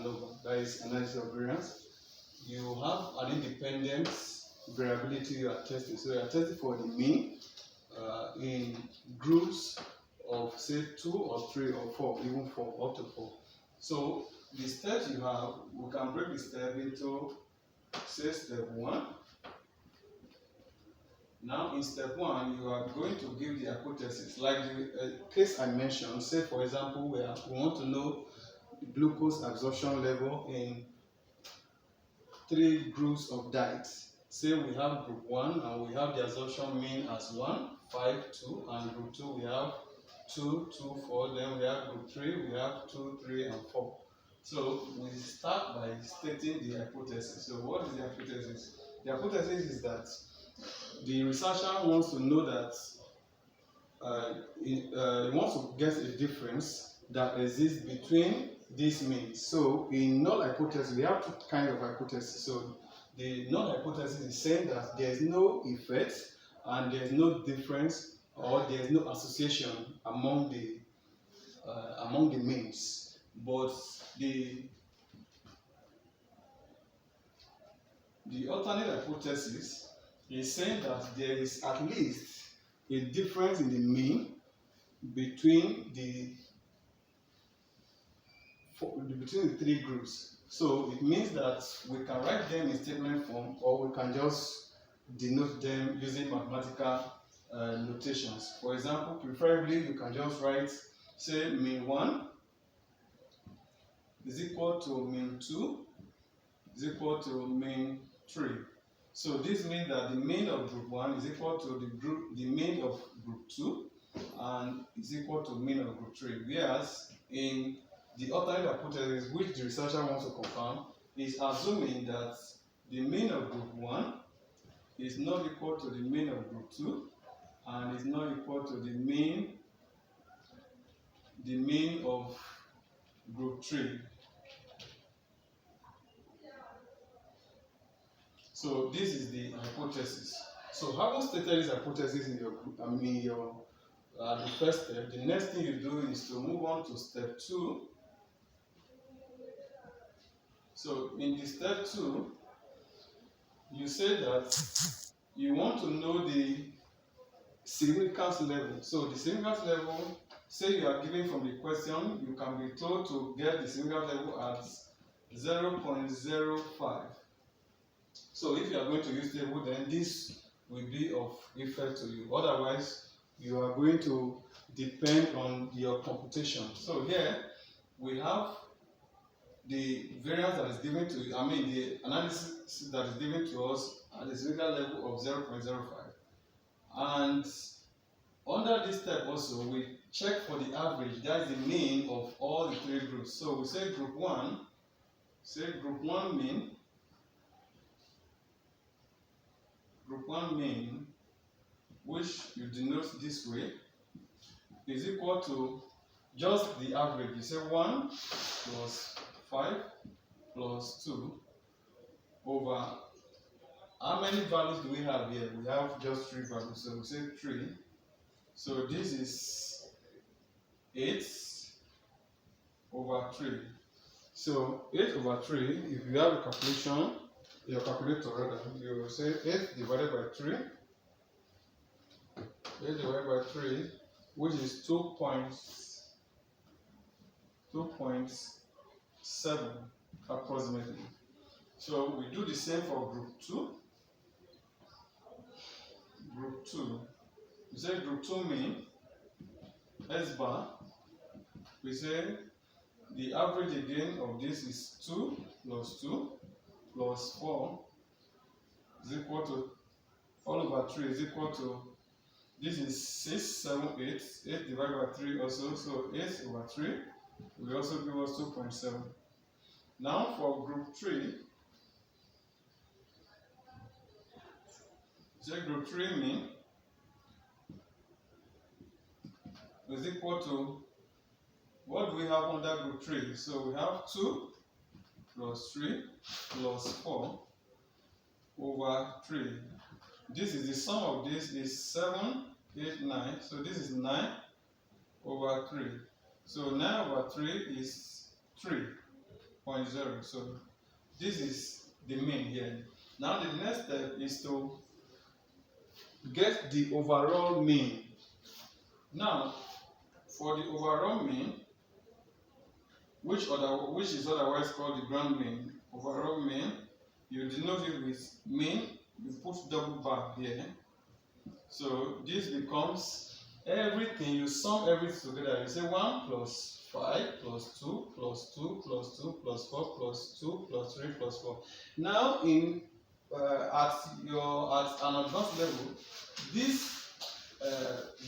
ANOVA, that is analysis of variance. You have an independent variability you are testing. So you are testing for the mean in groups of say 2 or 3 or 4, even 4, up to 4. So the steps you have, we can break the step into say step 1. Now in step 1, you are going to give the hypothesis. Like the case I mentioned, say for example, we want to know glucose absorption level in 3 groups of diets. Say we have group 1 and we have the absorption mean as 1, 5, 2, and group 2 we have 2, 2, 4, then we have group 3, we have 2, 3, and 4. So we start by stating the hypothesis. So what is the hypothesis? The hypothesis is that the researcher wants to know that he wants to get a difference that exists between these means. So in null hypothesis, we have 2 kinds of hypothesis. So the null hypothesis is saying that there is no effect and there is no difference or there is no association among the means. But the alternate hypothesis is saying that there is at least a difference in the mean between the 3 groups. So it means that we can write them in statement form, or we can just denote them using mathematical notations. For example, preferably you can just write, say, mean 1 is equal to mean 2 is equal to mean 3. So this means that the mean of group 1 is equal to the mean of group 2 and is equal to mean of group 3. Whereas in the alternate hypothesis, which the researcher wants to confirm, is assuming that the mean of group 1 is not equal to the mean of group 2 and is not equal to the mean of group 3. So this is the hypothesis. So having stated this hypothesis in your group, the first step, the next thing you do is to move on to step 2. So in the step 2, you say that you want to know the significance level. So the significance level, say you are given from the question, you can be told to get the significance level at 0.05. So if you are going to use table, then this will be of effect to you. Otherwise, you are going to depend on your computation. So here we have the variance that is given to you, the analysis that is given to us at the significant level of 0.05. And under this step also, we check for the average, that is the mean of all the 3 groups. So we say group 1, group 1 mean, which you denote this way, is equal to just the average. You say 1 plus 5 plus 2 over, how many values do we have here? We have just 3 values, so we say 3. So this is 8 over 3. So 8 over 3, if you have a calculation, your calculator rather, you will say 8 divided by 3. 8 divided by 3, which is 2.7 approximately. So we do the same for group 2. Group 2, we say group 2 mean S bar. We say the average again of this is 2 plus 2 plus 4 is equal to, all over 3 is equal to, this is 6, 7, 8. 8 divided by 3 also, so 8 over 3 will also give us 2.7. Now for group 3, say group 3 mean is equal to, what do we have under group 3? So we have 2 plus 3 plus 4 over 3. This is the sum of this is 7, 8, 9. So this is 9 over 3. So 9 over 3 is 3. 0.0. So this is the mean here. Now the next step is to get the overall mean. Now for the overall mean, which is otherwise called the ground mean, overall mean, you denote it with mean, you put double bar here. So this becomes everything, you sum everything together. You say 1 plus 5 plus 2 plus 2 plus 2 plus 4 plus 2 plus 3 plus 4. Now at an advanced level, these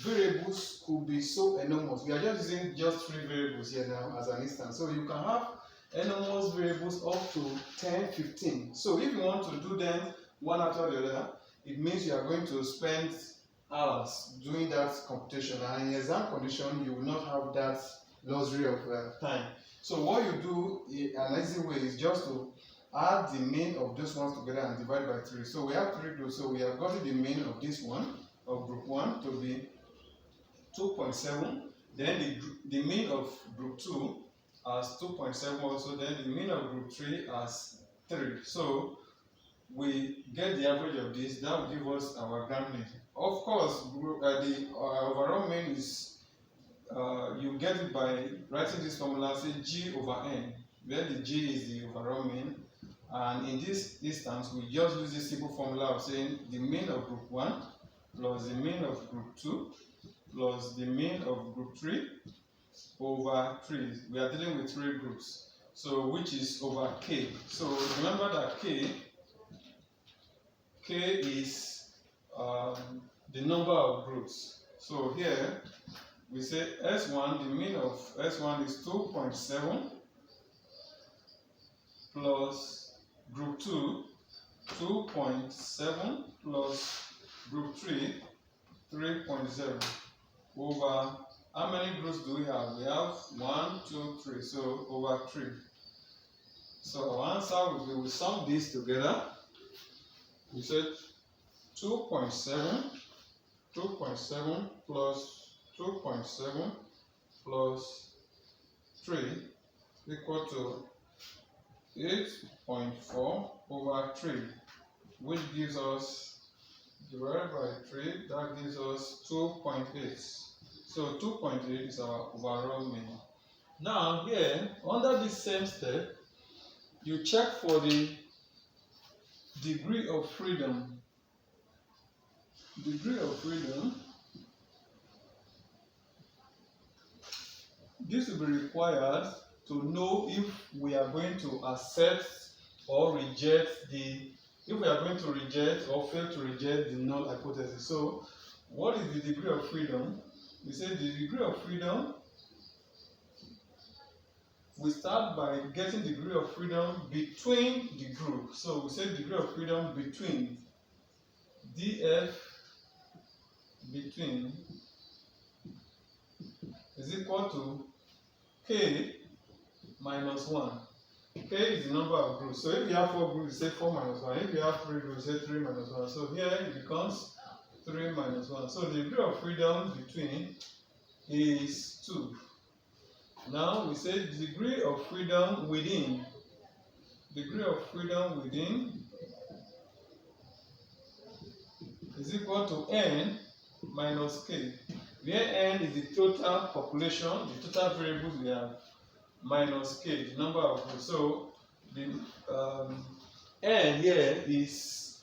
variables could be so enormous. We are just using just 3 variables here now as an instance. So you can have enormous variables up to 10, 15. So if you want to do them one after the other, it means you are going to spend hours doing that computation, and in exam condition you will not have that luxury of time. So what you do, an easy way, is just to add the mean of those ones together and divide by 3. So we have 3 groups, so we have gotten the mean of this one, of group 1, to be 2.7. Then the mean of group 2 as 2.7 also. Then the mean of group 3 as 3. So we get the average of this. That will give us our ground mean. Of course, the overall mean is you get it by writing this formula, say G over N, where the G is the overall mean. And in this instance, we just use this simple formula of saying the mean of group 1 plus the mean of group 2 plus the mean of group 3 over 3. We are dealing with 3 groups, so which is over K. So remember that K is the number of groups. So here we say S1, the mean of S1 is 2.7 plus group 2, 2.7 plus group 3, 3.0 over, how many groups do we have? We have 1, 2, 3, so over 3. So our answer will be, we sum this together. We said 2.7 plus 2.7 plus 3 equal to 8.4 over 3, which gives us, divided by 3, that gives us 2.8. So 2.8 is our overall mean. Now here, under this same step, you check for the degree of freedom. Degree of freedom, this will be required to know if we are going to accept or reject if we are going to reject or fail to reject the null hypothesis. So what is the degree of freedom? We say the degree of freedom, we start by getting the degree of freedom between the group. So we say degree of freedom between df between is equal to k minus 1. K is the number of groups. So if you have 4 groups, you say 4 minus 1. If you have 3 groups, you say 3 minus 1. So here it becomes 3 minus 1. So the degree of freedom between is 2. Now we say degree of freedom within. Degree of freedom within is equal to n minus k, where n is the total population, the total variables we have, minus k, the number of groups. So the n here is,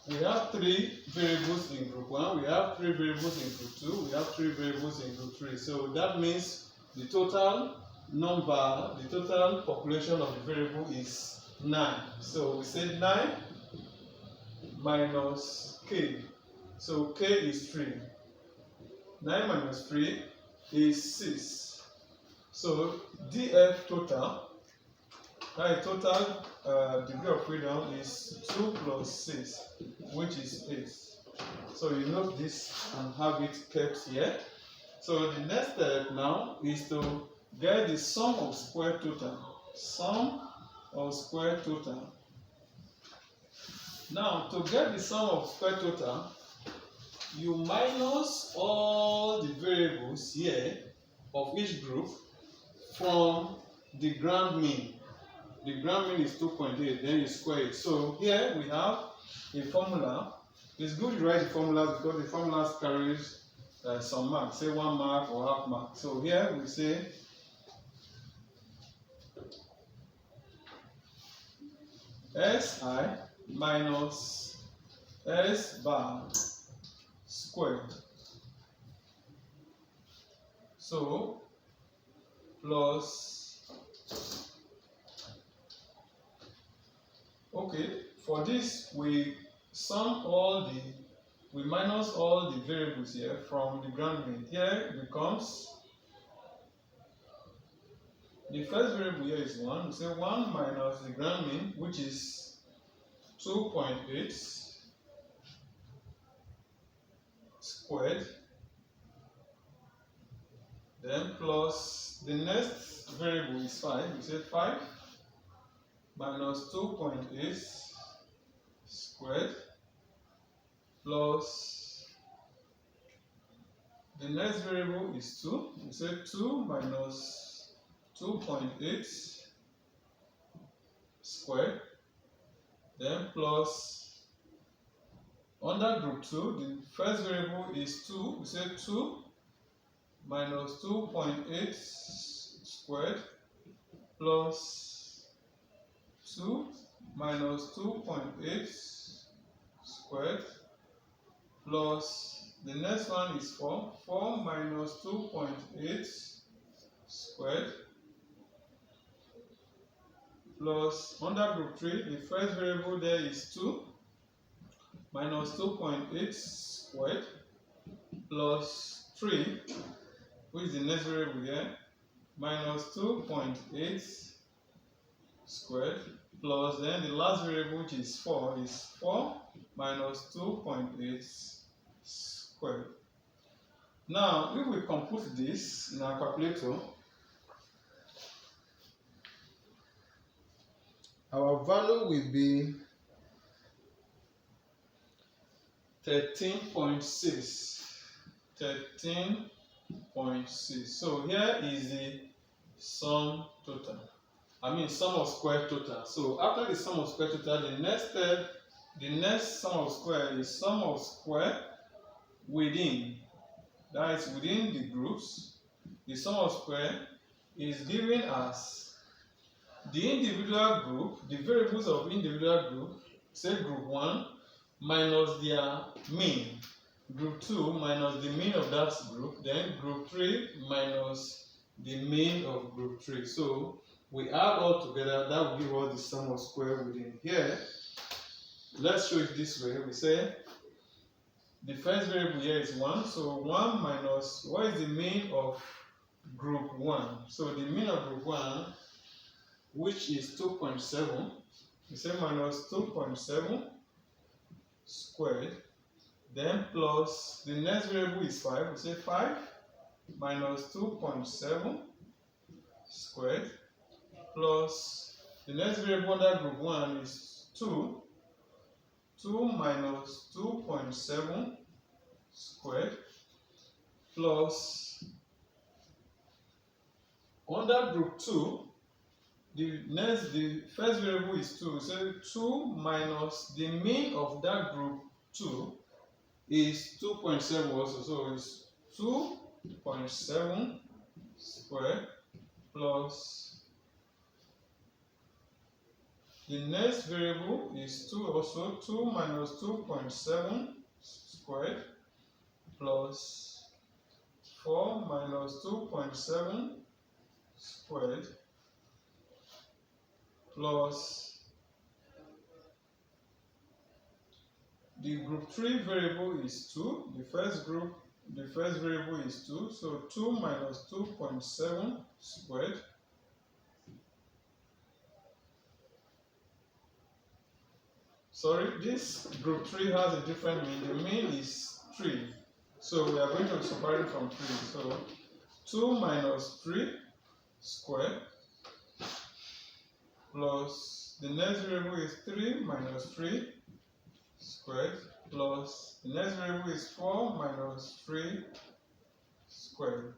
we have 3 variables in group 1, we have 3 variables in group 2, we have 3 variables in group 3. So that means the total number, the total population of the variable is 9. So we say 9 minus k. So k is 3. 9 minus 3 is 6. So df total, that total degree of freedom is 2 plus 6, which is 8. So you note this and have it kept here. So the next step now is to get the sum of square total. Sum of square total. Now to get the sum of square total, you minus all the variables here of each group from the ground mean. the ground mean is 2.8, then you square it. So here we have a formula. It's good to write the formulas because the formulas carries some mark, say 1 mark or half mark. So here we say SI minus S bar squared. So plus, okay, for this we minus all the variables here from the ground mean. Here it becomes, the first variable here is 1. We say 1 minus the ground mean, which is 2.8 squared. Then plus the next variable is 5. We say 5 minus 2.8 squared plus the next variable is 2. We say 2 minus 2.8 squared. Then plus under group 2, the first variable is 2. We say 2 minus 2.8 squared plus 2 minus 2.8 squared plus the next one is 4. 4 minus 2.8 squared plus under group 3, the first variable there is 2 minus 2.8 squared plus 3, which is the next variable here, minus 2.8 squared plus then the last variable, which is 4 minus 2.8 squared. Now, if we compute this in our calculator, our value will be 13.6. 13.6. So here is the sum total. Sum of square total. So after the sum of square total, the next step, the next sum of square is sum of square within. That is within the groups. The sum of square is given as the individual group, the variables of individual group, say group 1 minus their mean, group 2 minus the mean of that group, then group 3 minus the mean of group 3. So we add all together, that will give us the sum of square within. Here, let's show it this way. We say the first variable here is 1, so 1 minus, what is the mean of group 1? So the mean of group 1, which is 2.7, we say minus 2.7 squared, then plus the next variable is 5, we say 5 minus 2.7 squared plus the next variable under group 1 is 2 minus 2.7 squared plus under group 2, the first variable is 2, so 2 minus the mean of that group 2 is 2.7 also, so it's 2.7 squared plus the next variable is 2 also, 2 minus 2.7 squared plus 4 minus 2.7 squared plus the group 3 variable is 2, the first variable is 2, so 2 minus 2.7 squared this group 3 has a different mean. The mean is 3, so we are going to separate it from 3. So 2 minus 3 squared plus the next variable is 3 minus 3 squared plus the next variable is 4 minus 3 squared.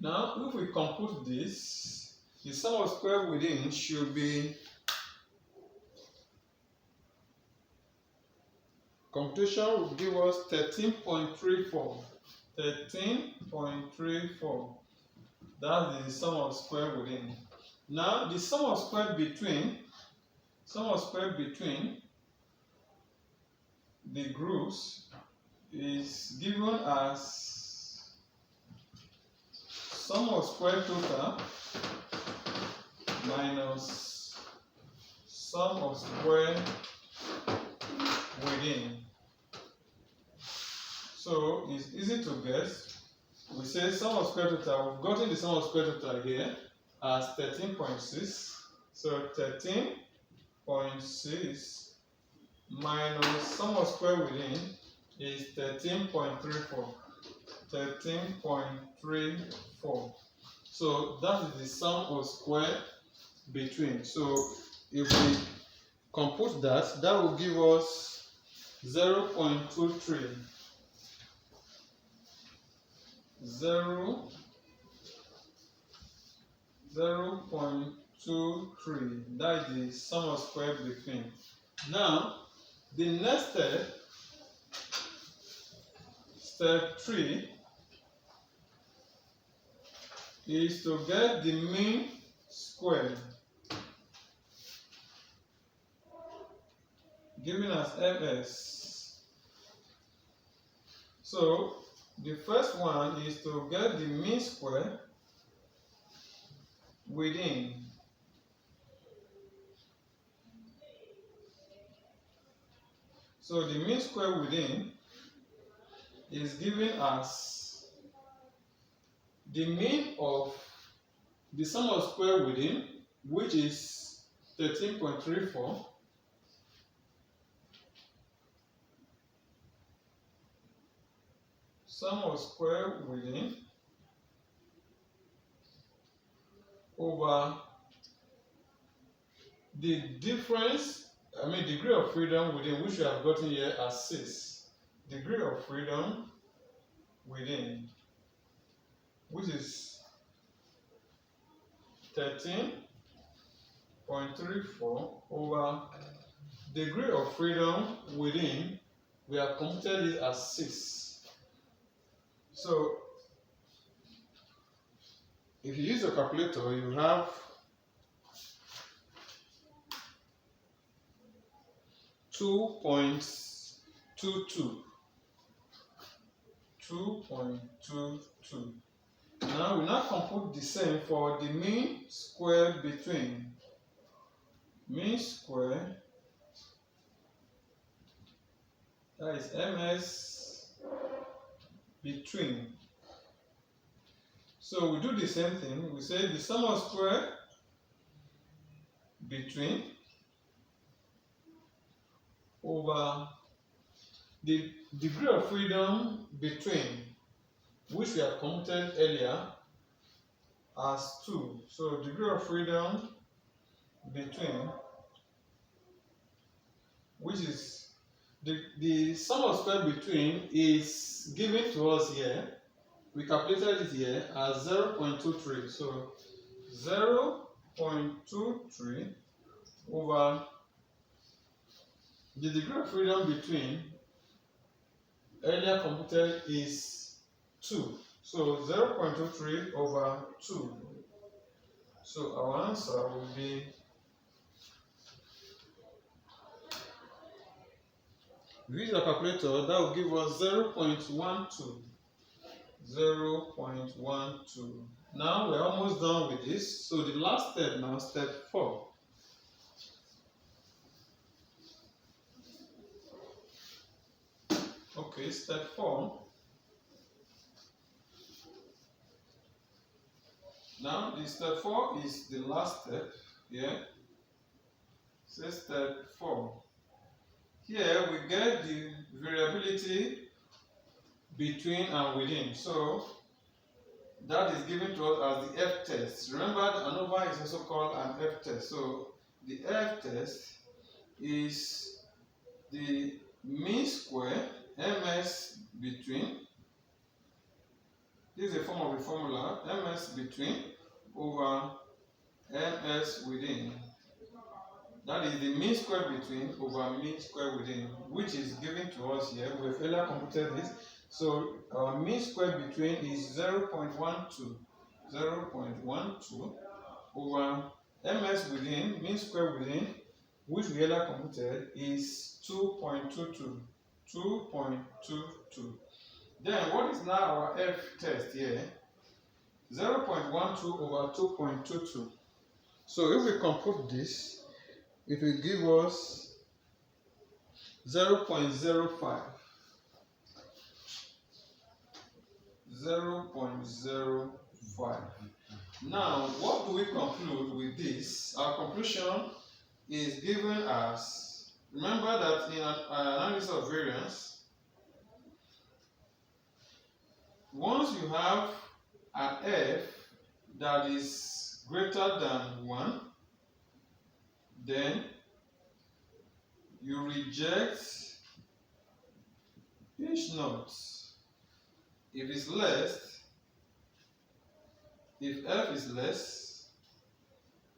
Now, if we compute this, the sum of square within should be, computation will give us 13.34. 13.34. That's the sum of square within. Now the sum of square between the groups is given as sum of square total minus sum of square within. So it's easy to guess. We say sum of square total. We've gotten the sum of square total here as 13.6. So 13.6 minus sum of square within is 13.34. 13.34. So that is the sum of square between. So if we compute that, that will give us 0.23. 0.23. That is the sum of square between. Now, the next step, step 3, is to get the mean square, given as MS. So the first one is to get the mean square within. So the mean square within is given as the mean of the sum of square within, which is 13.34, sum of square within over the difference, degree of freedom within, which we have gotten here as 6. Degree of freedom within, which is 13.34 over degree of freedom within, we have computed it as 6. So if you use your calculator, you have 2.22. 2.22. Now we now compute the same for the mean square between. Mean square, that is MS between. So we do the same thing. We say the sum of square between over the degree of freedom between, which we have computed earlier as 2. So degree of freedom between, which is the sum of square between, is given to us here. We calculated it here as 0.23. So 0.23 over the degree of freedom between, earlier computed, is 2. So 0.23 over 2. So our answer will be use the calculator, that will give us 0.12. 0.12. Now we're almost done with this. So the last step now, step 4. Okay, step 4. Now the step 4 is the last step here. So step 4. Here we get the variability between and within. So that is given to us as the F test. Remember, the ANOVA is also called an F test. So the F test is the mean square, MS between. This is a form of the formula, MS between over ms within, that is the mean square between over mean square within, which is given to us here. We've earlier computed this. So our mean square between is 0.12 over ms within, mean square within, which we earlier computed, is 2.22. Then what is now our f test here? 0.12 over 2.22. So if we compute this, it will give us 0.05. 0.05. Now, what do we conclude with this? Our conclusion is given as, remember that in an analysis of variance, once you have an f that is greater than 1, then you reject h naught. If it's less, if f is less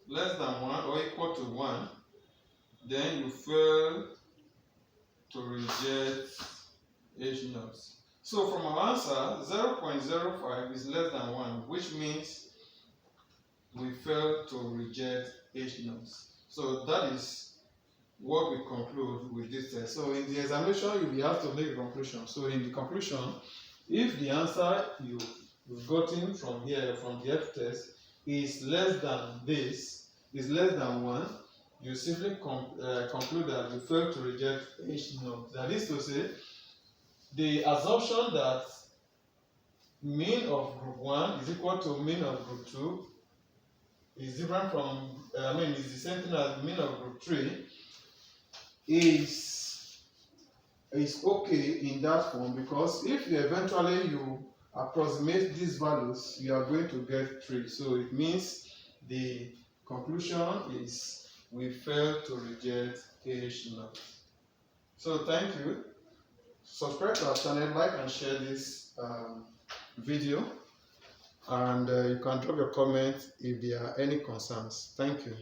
than 1 or equal to 1, then you fail to reject h naught. So from our answer, 0.05 is less than 1, which means we fail to reject h naught. So that is what we conclude with this test. So in the examination, you'll be asked to make a conclusion. So in the conclusion, if the answer you've gotten from here, from the F test, is less than this, is less than 1, you simply conclude that you fail to reject h naught. That is to say, the assumption that mean of group 1 is equal to mean of group 2 is different from, is the same thing as mean of group 3 is okay in that form, because if eventually you approximate these values, you are going to get 3. So it means the conclusion is we fail to reject h naught. So thank you. Subscribe to our channel, like and share this video, and you can drop your comment if there are any concerns. Thank you.